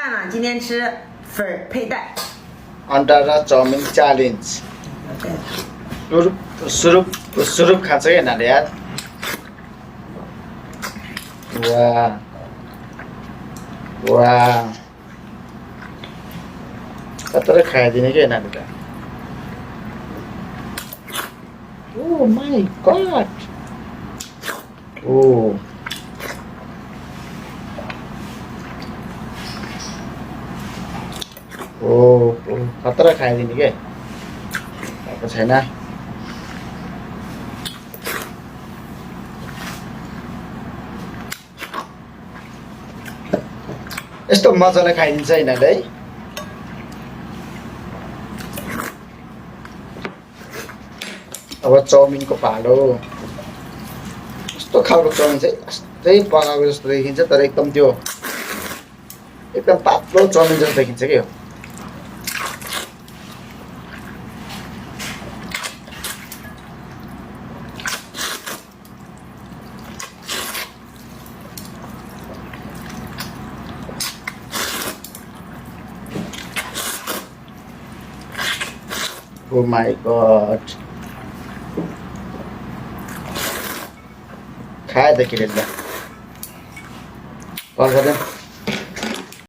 饭呢，今天吃粉配蛋。अन्डा र chowmein challenge सुरुप खान्छ क्या यिनीहरूले यार वाह वाह कता खाइदिने क्या यिनीहरूले त Oh my god! Oh. खतरा खाइदिने के भएको छैन यस्तो मजाले खाइदिन्छ यिनीहरूले है अब चाउमिनको पालो यस्तो खालको चाउमिन चाहिँ यस्तै पकाएको जस्तो देखिन्छ तर एकदम त्यो एकदम पातलो चाउमिन जस्तो देखिन्छ के हो Oh my god. खाए त के रे ल